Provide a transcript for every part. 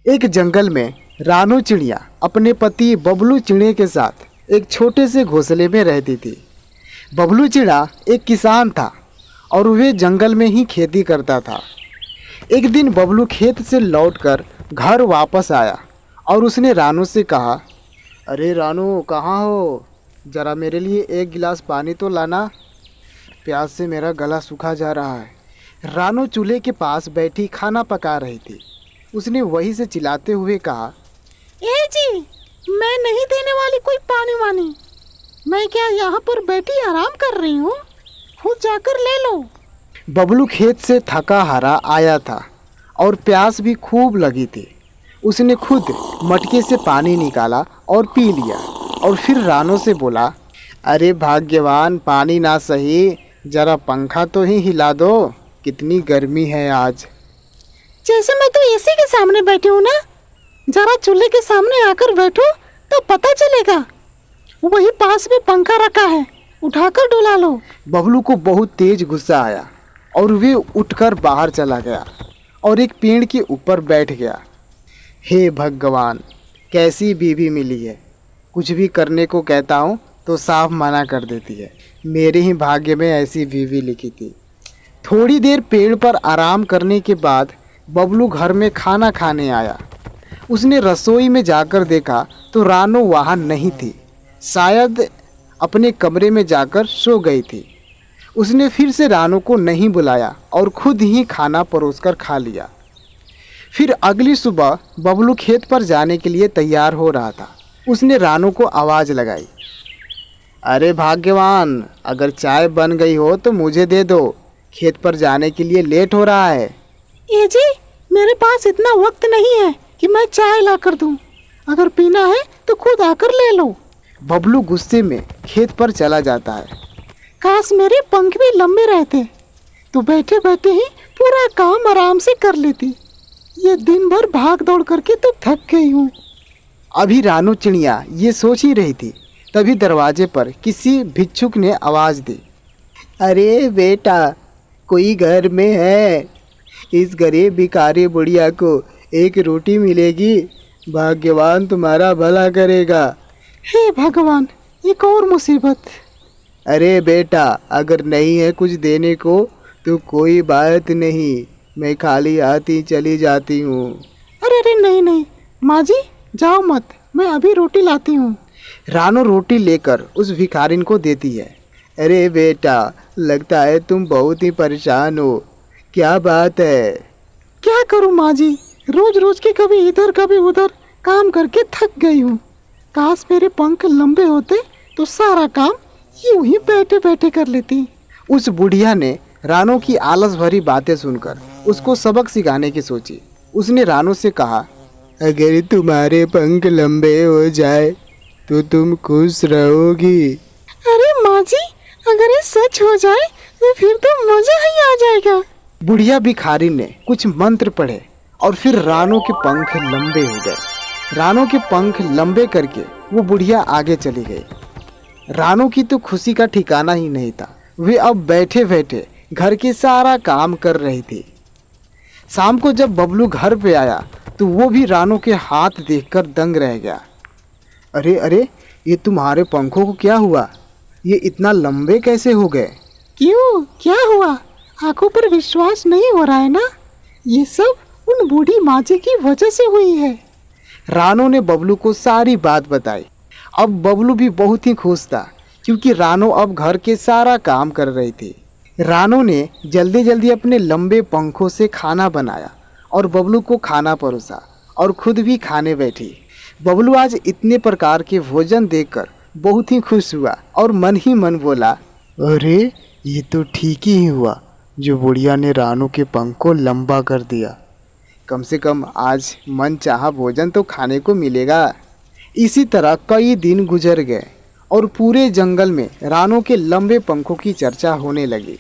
एक जंगल में रानू चिड़िया अपने पति बबलू चिड़िया के साथ एक छोटे से घोंसले में रहती थी। बबलू चिड़ा एक किसान था और वह जंगल में ही खेती करता था। एक दिन बबलू खेत से लौटकर घर वापस आया और उसने रानू से कहा, अरे रानू कहाँ हो, ज़रा मेरे लिए एक गिलास पानी तो लाना, प्यास से मेरा गला सूखा जा रहा है। रानू चूल्हे के पास बैठी खाना पका रही थी। उसने वहीं से चिल्लाते हुए कहा, ए जी, मैं नहीं देने वाली कोई पानी वानी। मैं क्या यहाँ पर बैठी आराम कर रही हूँ, खुद जाकर ले लो। बबलू खेत से थका हारा आया था और प्यास भी खूब लगी थी। उसने खुद मटके से पानी निकाला और पी लिया और फिर रानू से बोला, अरे भाग्यवान, पानी ना सही, ज़रा पंखा तो ही हिला दो, कितनी गर्मी है आज। जैसे मैं तो एसी के सामने बैठी हूँ ना, जरा चूल्हे के सामने आकर बैठो तो पता चलेगा। वही पास में पंखा रखा है, उठाकर डुला लो। बबलू को बहुत तेज गुस्सा आया और वे उठकर बाहर चला गया और एक पेड़ के ऊपर बैठ गया। हे भगवान, कैसी बीवी मिली है, कुछ भी करने को कहता हूँ तो साफ मना कर देती है। मेरे ही भाग्य में ऐसी बीवी लिखी थी। थोड़ी देर पेड़ पर आराम करने के बाद बबलू घर में खाना खाने आया। उसने रसोई में जाकर देखा तो रानू वहाँ नहीं थी, शायद अपने कमरे में जाकर सो गई थी। उसने फिर से रानू को नहीं बुलाया और खुद ही खाना परोसकर खा लिया। फिर अगली सुबह बबलू खेत पर जाने के लिए तैयार हो रहा था। उसने रानू को आवाज़ लगाई, अरे भाग्यवान, अगर चाय बन गई हो तो मुझे दे दो, खेत पर जाने के लिए लेट हो रहा है। ए जी, मेरे पास इतना वक्त नहीं है कि मैं चाय ला कर दूँ। अगर पीना है तो खुद आकर ले लो। बबलू गुस्से में खेत पर चला जाता है। काश मेरे पंख भी लंबे रहते तो बैठे बैठे ही पूरा काम आराम से कर लेती। ये दिन भर भाग दौड़ करके तो थक गई हूँ। अभी रानू चिड़िया ये सोच ही रही थी, तभी दरवाजे पर किसी भिक्षुक ने आवाज़ दी, अरे बेटा, कोई घर में है? इस गरीब भिखारी बुढ़िया को एक रोटी मिलेगी, भाग्यवान तुम्हारा भला करेगा। हे भगवान, एक और मुसीबत। अरे बेटा, अगर नहीं है कुछ देने को तो कोई बात नहीं, मैं खाली हाथ ही चली जाती हूँ। अरे अरे नहीं नहीं माँ जी, जाओ मत, मैं अभी रोटी लाती हूँ। रानू रोटी लेकर उस भिखारिन को देती है। अरे बेटा, लगता है तुम बहुत ही परेशान हो, क्या बात है? क्या करूँ माँ जी, रोज रोज के कभी इधर कभी उधर काम करके थक गई हूँ। काश मेरे पंख लंबे होते तो सारा काम यूं ही बैठे बैठे कर लेती। उस बुढ़िया ने रानू की आलस भरी बातें सुनकर उसको सबक सिखाने की सोची। उसने रानू से कहा, अगर तुम्हारे पंख लंबे हो जाए तो तुम खुश रहोगी। अरे माँ जी, अगर ये सच हो जाए तो फिर तो मजा ही आ जाएगा। बुढ़िया भिखारी ने कुछ मंत्र पढ़े और फिर रानू के पंख लंबे हो गए। रानू के पंख लंबे करके वो बुढ़िया आगे चली गई। रानू की तो खुशी का ठिकाना ही नहीं था। वे अब बैठे बैठे घर के सारा काम कर रही थी। शाम को जब बबलू घर पे आया तो वो भी रानू के हाथ देखकर दंग रह गया। अरे अरे, ये तुम्हारे पंखों को क्या हुआ? ये इतना लंबे कैसे हो गए? क्यों, क्या हुआ? आंखों पर विश्वास नहीं हो रहा है ना? ये सब उन बूढ़ी माँ जी की वजह से हुई है। रानू ने बबलू को सारी बात बताई। अब बबलू भी बहुत ही खुश था क्योंकि रानू अब घर के सारा काम कर रही थी। रानू ने जल्दी जल्दी अपने लंबे पंखों से खाना बनाया और बबलू को खाना परोसा और खुद भी खाने बैठी। बबलू आज इतने प्रकार के भोजन देखकर बहुत ही खुश हुआ और मन ही मन बोला, अरे ये तो ठीक ही हुआ जो बुढ़िया ने रानू के पंख को लंबा कर दिया। कम से कम आज मन चाहा भोजन तो खाने को मिलेगा। इसी तरह कई दिन गुजर गए और पूरे जंगल में रानू के लंबे पंखों की चर्चा होने लगी।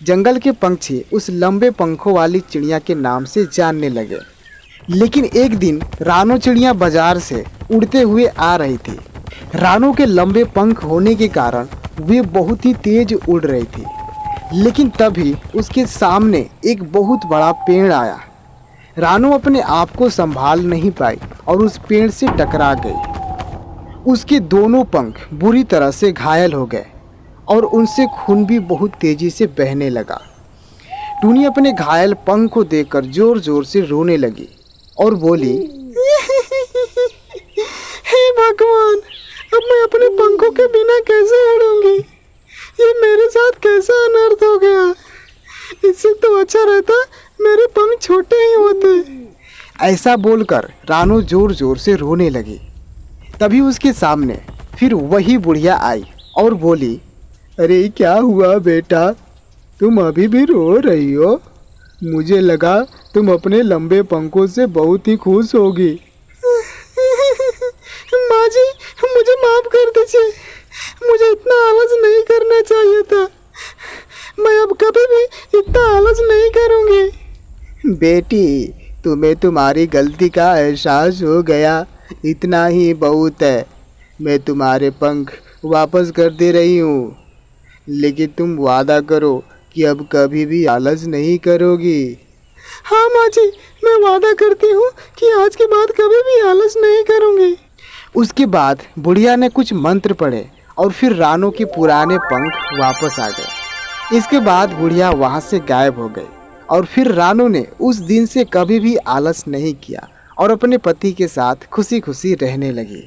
जंगल के पंछी उस लंबे पंखों वाली चिड़िया के नाम से जानने लगे। लेकिन एक दिन रानू चिड़िया बाजार से उड़ते हुए आ रही थी। रानू के लंबे पंख होने के कारण वे बहुत ही तेज उड़ रही थी। लेकिन तभी उसके सामने एक बहुत बड़ा पेड़ आया। रानू अपने आप को संभाल नहीं पाई और उस पेड़ से टकरा गई। उसके दोनों पंख बुरी तरह से घायल हो गए और उनसे खून भी बहुत तेजी से बहने लगा। टूनी अपने घायल पंख को देखकर जोर जोर से रोने लगी और बोली, हे भगवान, अब मैं अपने पंखों के बिना कैसे उड़ूंगी? ये मेरे साथ कैसा अनर्थ हो गया? इससे तो अच्छा रहता मेरे पंख छोटे ही होते। ऐसा बोलकर रानू जोर जोर से रोने लगी। तभी उसके सामने फिर वही बुढ़िया आई और बोली, अरे क्या हुआ बेटा, तुम अभी भी रो रही हो? मुझे लगा तुम अपने लंबे पंखों से बहुत ही खुश होगी। माँ जी, मुझे माफ कर दीजिए, मुझे इतना आलस नहीं करना चाहिए था। मैं अब कभी भी इतना आलस नहीं करूँगी। बेटी, तुम्हें तुम्हारी गलती का एहसास हो गया, इतना ही बहुत है। मैं तुम्हारे पंख वापस कर दे रही हूँ, लेकिन तुम वादा करो कि अब कभी भी आलस नहीं करोगी। हाँ माँ जी, मैं वादा करती हूँ कि आज के बाद कभी भी आलस नहीं करूँगी। उसके बाद बुढ़िया ने कुछ मंत्र पढ़े और फिर रानू के पुराने पंख वापस आ गए। इसके बाद बुढ़िया वहाँ से गायब हो गई और फिर रानू ने उस दिन से कभी भी आलस नहीं किया और अपने पति के साथ खुशी खुशी रहने लगी।